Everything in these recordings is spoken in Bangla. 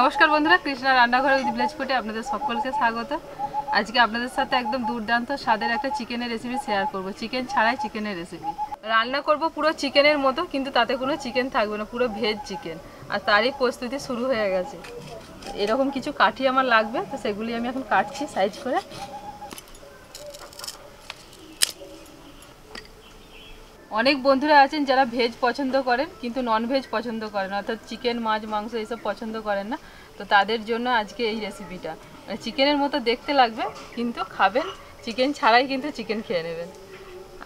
নমস্কার বন্ধুরা, কৃষ্ণা রান্নাঘর উইথ ভিলেজ ফুডে আপনাদের সকলকে স্বাগত। আজকে আপনাদের সাথে একদম দুর্দান্ত স্বাদের একটা চিকেনের রেসিপি শেয়ার করব। চিকেন ছাড়াই চিকেনের রেসিপি রান্না করব পুরো চিকেনের মতো, কিন্তু তাতে কোনো চিকেন থাকবে না, পুরো ভেজ চিকেন। আর তারই প্রস্তুতি শুরু হয়ে গেছে। এরকম কিছু কাঠি আমার লাগবে, তো সেগুলি আমি এখন কাটছি সাইজ করে। অনেক বন্ধুরা আছেন যারা ভেজ পছন্দ করেন কিন্তু নন ভেজ পছন্দ করেন, অর্থাৎ চিকেন, মাছ, মাংস এইসব পছন্দ করেন না। তো তাদের জন্য আজকে এই রেসিপিটা। চিকেনের মতো দেখতে লাগবে, কিন্তু খাবেন চিকেন ছাড়াই, কিন্তু চিকেন খেয়ে নেবেন।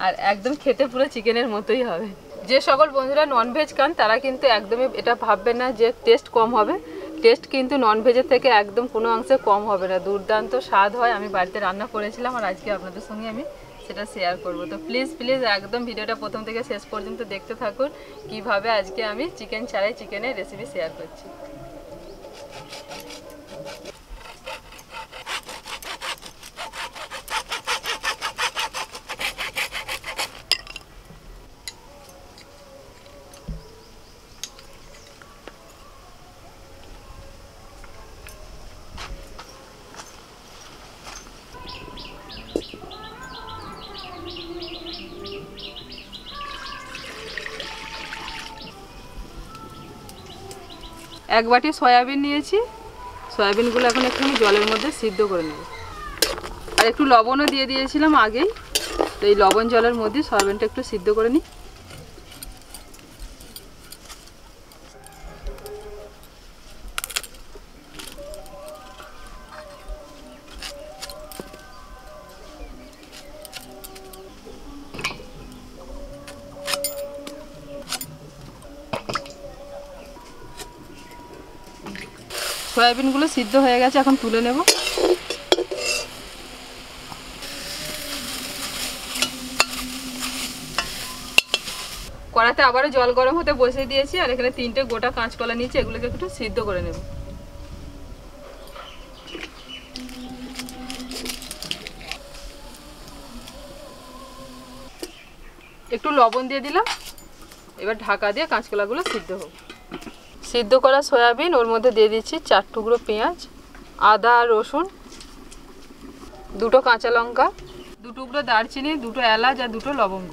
আর একদম খেতে পুরো চিকেনের মতোই হবে। যে সকল বন্ধুরা নন ভেজ খান তারা কিন্তু একদমই এটা ভাববেন না যে টেস্ট কম হবে। টেস্ট কিন্তু নন ভেজের থেকে একদম কোনো অংশে কম হবে না, দুর্দান্ত স্বাদ হয়। আমি বাড়িতে রান্না করেছিলাম আর আজকে আপনাদের সঙ্গে আমি সেটা শেয়ার করব। তো প্লিজ একদম ভিডিওটা প্রথম থেকে শেষ পর্যন্ত দেখতে থাকুন, কিভাবে আজকে আমি চিকেন ছাড়াই চিকেনের রেসিপি শেয়ার করছি। এক বাটি সয়াবিন নিয়েছি। সয়াবিনগুলো এখন একটু আমি জলের মধ্যে সিদ্ধ করে নেব। আর একটু লবণও দিয়ে দিয়েছিলাম আগেই, তো এই লবণ জলের মধ্যে সয়াবিনটা একটু সিদ্ধ করে নিই। সয়াবিনগুলো সিদ্ধ হয়ে গেছে, এখন তুলে নেব। কড়াতে আবারও জল গরম হতে বসিয়ে দিয়েছি, আর এখানে 3টে গোটা কাঁচকলা নিয়েছি, এগুলোকে একটু সিদ্ধ করে নেব। একটু লবণ দিয়ে দিলাম, এবার ঢাকা দিয়ে কাঁচকলাগুলো সিদ্ধ হোক। সিদ্ধ করা সয়াবিন, ওর মধ্যে দিয়ে দিচ্ছি 4 টুকরো পেঁয়াজ, আদা আর রসুন, 2টো কাঁচা লঙ্কা, 2 টুকরো দারচিনি, 2টো এলাচ আর 2টো লবঙ্গ।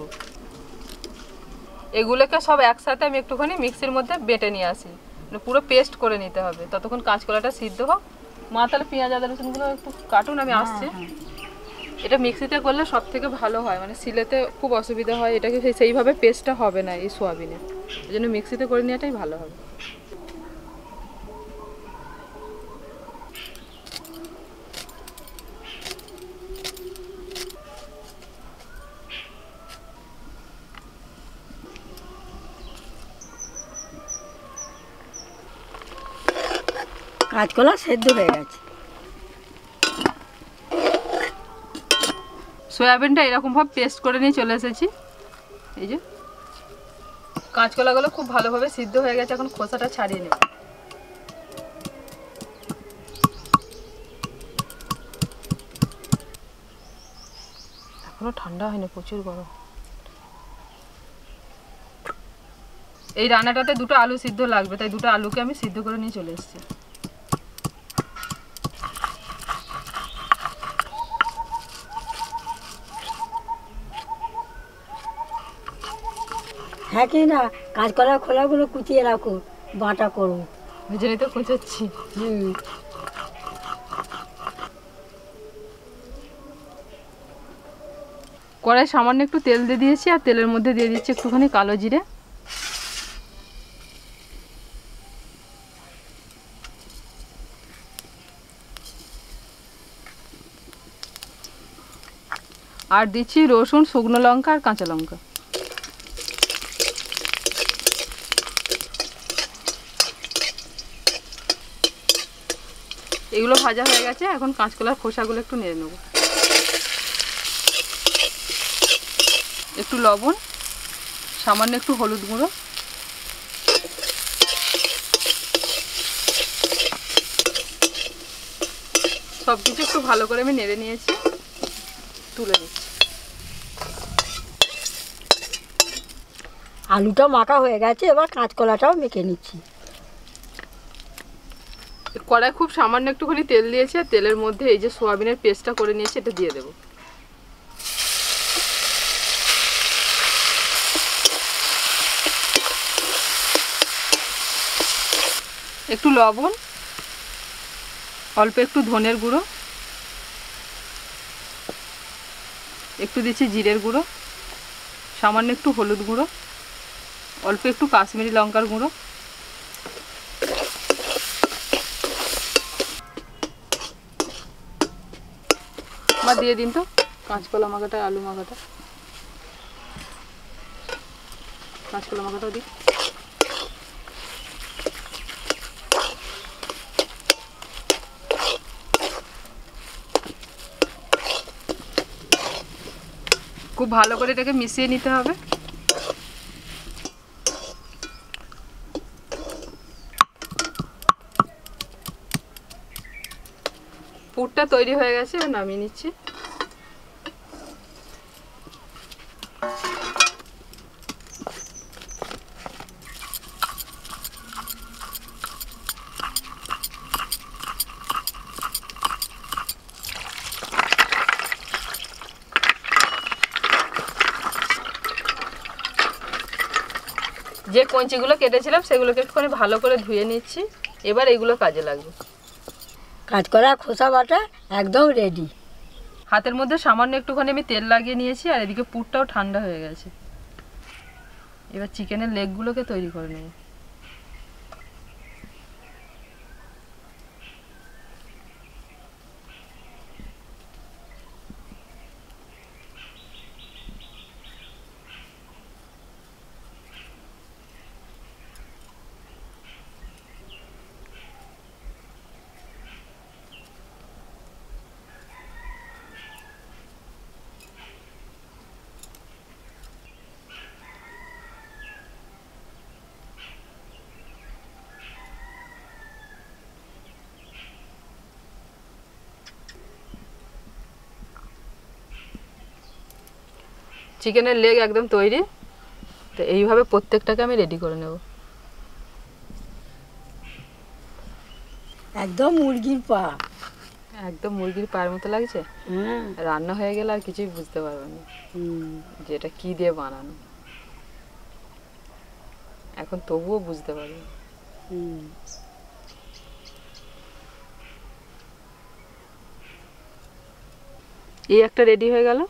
এগুলোকে সব একসাথে আমি একটুখানি মিক্সির মধ্যে বেটে নিয়ে আসি, পুরো পেস্ট করে নিতে হবে, ততক্ষণ কাঁচকলাটা সিদ্ধ হোক। মা তাহলে পেঁয়াজ আদা রসুনগুলো একটু কাটুন, আমি আসছি। এটা মিক্সিতে করলে সব থেকে ভালো হয়, মানে সিলেতে খুব অসুবিধা হয়, এটাকে সেইভাবে পেস্টটা হবে না এই সোয়াবিনের, এই জন্য মিক্সিতে করে নেওয়াটাই ভালো হবে। কাঁচকলা সেদ্ধ হয়ে গেছে। সয়াবিনটা এরকমভাবে পেস্ট করে নিয়ে চলে এসেছি। এই যে কাঁচকলাগুলো খুব ভালোভাবে সিদ্ধ হয়ে গেছে, এখন খোসাটা ছাড়িয়ে নেব। এখনো ঠান্ডা হয়নি, প্রচুর গরম। এই রান্নাটাতে 2টো আলু সিদ্ধ লাগবে, তাই 2টো আলুকে আমি সিদ্ধ করে নিয়ে চলে এসেছি। হ্যাঁ কি না, কাঁচকলার খোলাগুলো কুচিয়ে রাখো, বাটা করো। ভেজে নিতে কুচাচ্ছি। কড়াই সামান্য একটু তেল দিয়ে দিয়েছি, আর তেলের মধ্যে দিয়ে দিচ্ছি একটুখানি কালো জিরে, আর দিচ্ছি রসুন, শুকনো লঙ্কা আর কাঁচা লঙ্কা। এগুলো ভাজা হয়ে গেছে, এখন কাঁচকলার খোসাগুলো একটু নেড়ে নেব। একটু লবণ, সামান্য একটু হলুদ গুঁড়ো, সব কিছু একটু ভালো করে আমি নেড়ে নিয়েছি, তুলে নিচ্ছি। আলুটা মাখা হয়ে গেছে, এবার কাঁচকলাটাও মেখে নিচ্ছি। কড়াই খুব সামান্য একটুখানি তেল দিয়েছি, আর তেলের মধ্যে এই যে সোয়াবিনের পেস্টটা করে নিয়েছি এটা দিয়ে দেবো। একটু লবণ, অল্প একটু ধনের গুঁড়ো, একটু দিচ্ছি জিরের গুঁড়ো, সামান্য একটু হলুদ গুঁড়ো, অল্প একটু কাশ্মীরি লঙ্কার গুঁড়ো, বা দিয়ে দিন তো কাঁচকলা মাখাটা, আলু মাখাটা, কাঁচকলা মাখাটাও দিই। খুব ভালো করে এটাকে মিশিয়ে নিতে হবে। পুরটা তৈরি হয়ে গেছে, এবার নামিয়ে নিচ্ছি। যে কঞ্চিগুলো কেটেছিলাম সেগুলোকে একটুখানি ভালো করে ধুয়ে নিচ্ছি। এবার এগুলো কাজে লাগবে। কাঁচকলা খোসা বাটা একদম রেডি। হাতের মধ্যে সামান্য একটুখানি আমি তেল লাগিয়ে নিয়েছি, আর এদিকে পুরটাও ঠান্ডা হয়ে গেছে। এবার চিকেনের লেগগুলোকে তৈরি করে নেব। চিকেনের লেগ একদম তৈরি। তো এইভাবে প্রত্যেকটাকে আমি রেডি করে নেব। একদম মুরগির পা। একদম মুরগির পায়ের মতো লাগছে। হ্যাঁ। রান্না হয়ে গেলে আর কিছুই বুঝতে পারবে না যে এটা কি দিয়ে বানানো। এখন তবুও বুঝতে পারবে। এই একটা রেডি হয়ে গেল।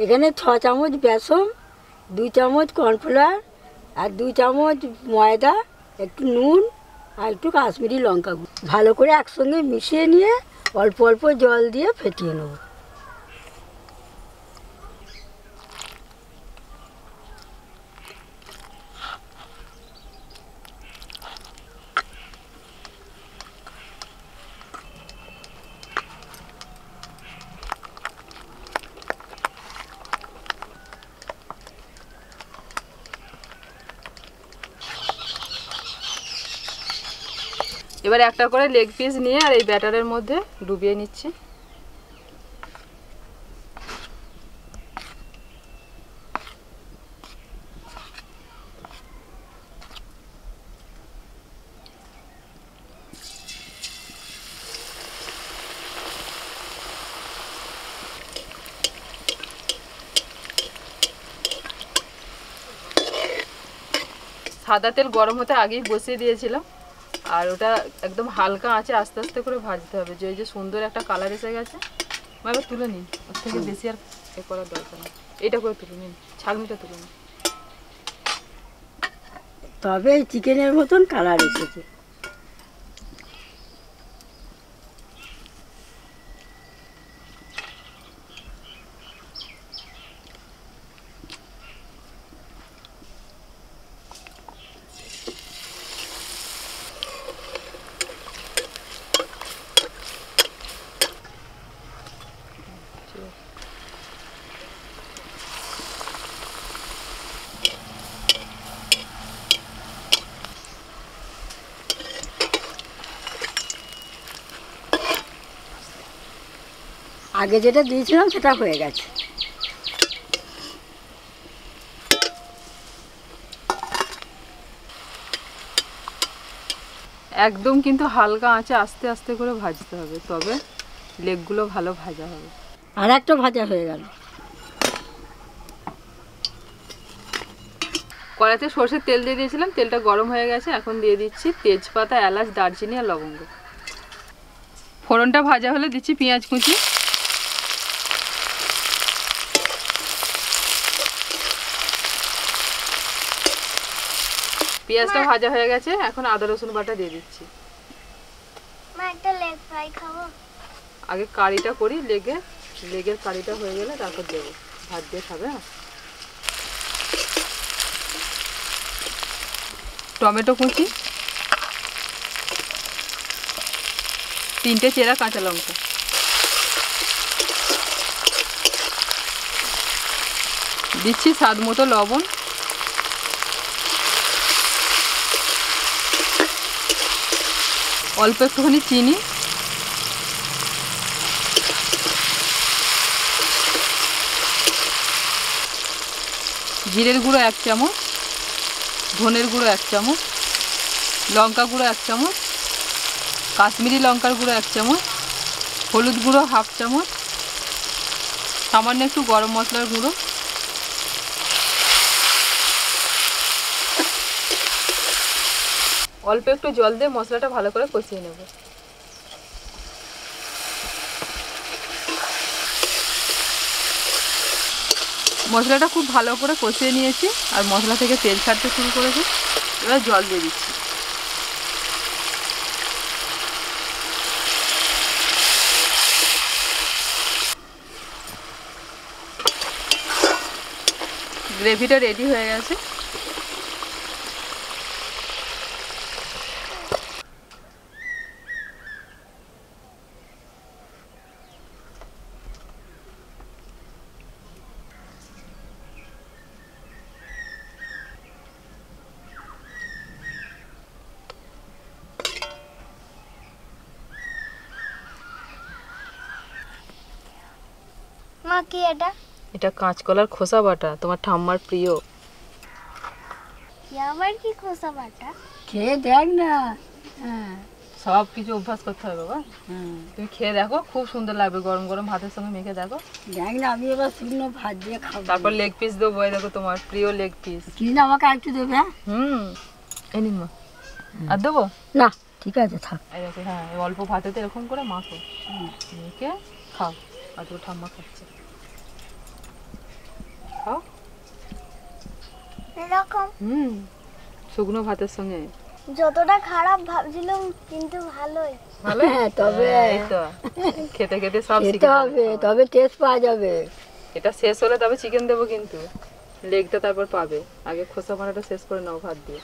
এখানে 6 চামচ বেসন, 2 চামচ কর্নফ্লাওয়ার, আর 2 চামচ ময়দা, একটু নুন আর একটু কাশ্মীরি লঙ্কা গুঁড়ো ভালো করে একসঙ্গে মিশিয়ে নিয়ে অল্প অল্প জল দিয়ে ফেটিয়ে নেব। এবার একটা করে লেগ পিস নিয়ে আর এই ব্যাটারের মধ্যে ডুবিয়ে নিচ্ছি। সাদা তেল গরম হতে আগেই বসিয়ে দিয়েছিলাম, আর ওটা একদম হালকা আছে, আস্তে আস্তে করে ভাজতে হবে। যে ওই যে সুন্দর একটা কালার এসে গেছে, এবার তুলে নিন। ওর থেকে বেশি আর এ করার দরকার নেই। এটা করে তুলে নিন, ছাগনিটা তুলে নিন। তবে এই চিকেনের মতন কালার এসেছে। আগে যেটা দিয়েছিলাম সেটা হয়ে গেছে। একদম কিন্তু হালকা আঁচে আস্তে আস্তে করে ভাজতে হবে, তবে লেগগুলো ভালো ভাজা হবে। আর একটা ভাজা হয়ে গেল। কড়াইতে সরষের তেল দিয়ে দিয়েছিলাম, তেলটা গরম হয়ে গেছে। এখন দিয়ে দিচ্ছি তেজপাতা, এলাচ, দারচিনি আর লবঙ্গ। ফোড়নটা ভাজা হলে দিচ্ছি পেঁয়াজ কুচি, পেঁয়াজটা ভাজা হয়ে গেছে। এখন আদা রসুন বাটা দিয়ে দিচ্ছি। একটা লেগ ফ্রাই খাবো। আগে কারিটা করি, লেগের কারিটা হয়ে গেলে তারপর দেবো। ভাত দিয়ে খাবে? টমেটো কুচি, 3টে চেরা কাঁচা লঙ্কা, দিচ্ছি স্বাদ মতো লবণ, অল্প একটুখানি চিনি, জিরের গুঁড়ো 1 চামচ, ধনের গুঁড়ো 1 চামচ, লঙ্কা গুঁড়ো 1 চামচ, কাশ্মীরি লঙ্কার গুঁড়ো 1 চামচ, হলুদ গুঁড়ো 1/2 চামচ, সামান্য একটু গরম মশলার গুঁড়ো, অল্প একটু জল দিয়ে মশলাটা ভালো করে কষিয়ে নেব। মশলাটা খুব ভালো করে কষিয়ে নিয়েছি আর মশলা থেকে তেল ছাড়তে শুরু করেছে। এবার জল দিয়ে দিচ্ছি। গ্রেভিটা রেডি হয়ে গেছে। মা কি এটা? এটা কাঁচকলার খোসা বাটা, তোমার ঠাম্মার প্রিয়। কি আবার কি খোসা বাটা? খেয়ে দেখ না। হ্যাঁ সব কিছু অভ্যাস করতে হবে বাবা। হ্যাঁ, তুমি খেয়ে দেখো, খুব সুন্দর লাগবে। গরম গরম ভাতের সঙ্গে মেখে দেখো। দেখ না, আমি এবার শুকনো ভাত দিয়ে খাবো। তারপর লেগ পিস দেবো, এই দেখো তোমার প্রিয় লেগ পিস। কি না আমাকে একটু দেবে? হ্যাঁ এই নিন মা। আর দেবো? না ঠিক আছে থাক। এই দেখো, হ্যাঁ এই অল্প ভাতেতে এরকম করে মাখো, মেখে খাও। আর তো ঠাম্মা খাচ্ছে, খাও। এরকম শুকনো ভাতের সঙ্গে। যতটা খারাপ ভাবছিলাম কিন্তু ভালোই। ভালো? হ্যাঁ, তবে এই তো খেতে খেতে সব খেতে শিখে হবে, যাবে। তবে টেস্ট পাওয়া যাবে। এটা শেষ হলে তবে চিকেন দেবো, কিন্তু লেগটা তারপর পাবে। আগে খোসা বাটাটা শেষ করে নাও ভাত দিয়ে।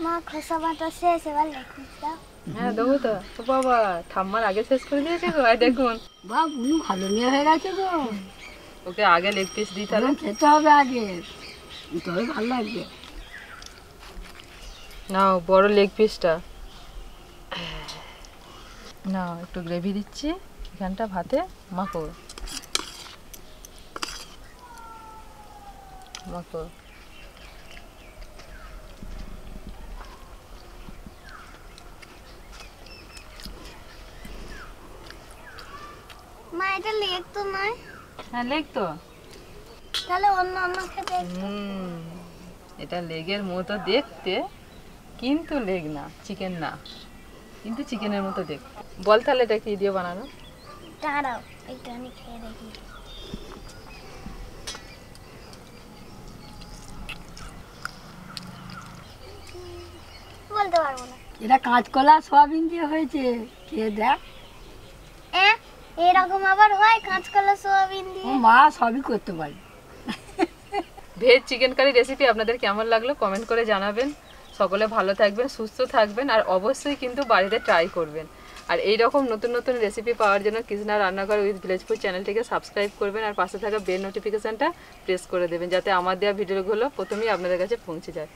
মা খোসা বাটা শেষ, এবার লেগ পিস দাও। হ্যাঁ দেবো তো। ও বাবা, ঠাম্মার আগে শেষ করে দিয়েছে গো। আর দেখুন, বা বুনু ভালো নিয়ে হয়ে গেছে তো। ওকে আগে লেগ পিস দিই তাহলে। খেতে হবে আগে, তবে ভালো লাগবে। নাও বড় লেগ পিসটা নাও, একটু গ্রেভি দিচ্ছি এখানটা ভাতে মাখো মাখো। মা এটা লেগ তো নয়? হ্যাঁ লেগ তো। তাহলে অন্য অন্য খেতে। এটা লেগের মতো দেখতে, কিন্তু লেগ না, চিকেন না, কিন্তু চিকেনের মতো দেখতে। বল তাহলে এটা কি দিয়ে বানানো? দাঁড়াও একটু আমি খেয়ে দেখি। বলতে পারবো না। এটা কাঁচকলা সয়াবিন দিয়ে হয়েছে, খেয়ে দেখ। এরকম আবার হয় কাঁচকলা সোয়াবিন ও দিয়ে? মা সবই করতে পারে। ভেজ চিকেন কারি রেসিপি আপনাদের কেমন লাগলো কমেন্ট করে জানাবেন। সকলে ভালো থাকবেন, সুস্থ থাকবেন, আর অবশ্যই কিন্তু বাড়িতে ট্রাই করবেন। আর এই রকম নতুন নতুন রেসিপি পাওয়ার জন্য কৃষ্ণা রান্নাঘর উইথ ভিলেজ ফুড চ্যানেলটিকে সাবস্ক্রাইব করবেন, আর পাশে থাকা বেল নোটিফিকেশানটা প্রেস করে দেবেন, যাতে আমার দেওয়া ভিডিওগুলো প্রথমেই আপনাদের কাছে পৌঁছে যায়।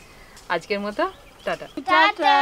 আজকের মতো টাটা। টাটা।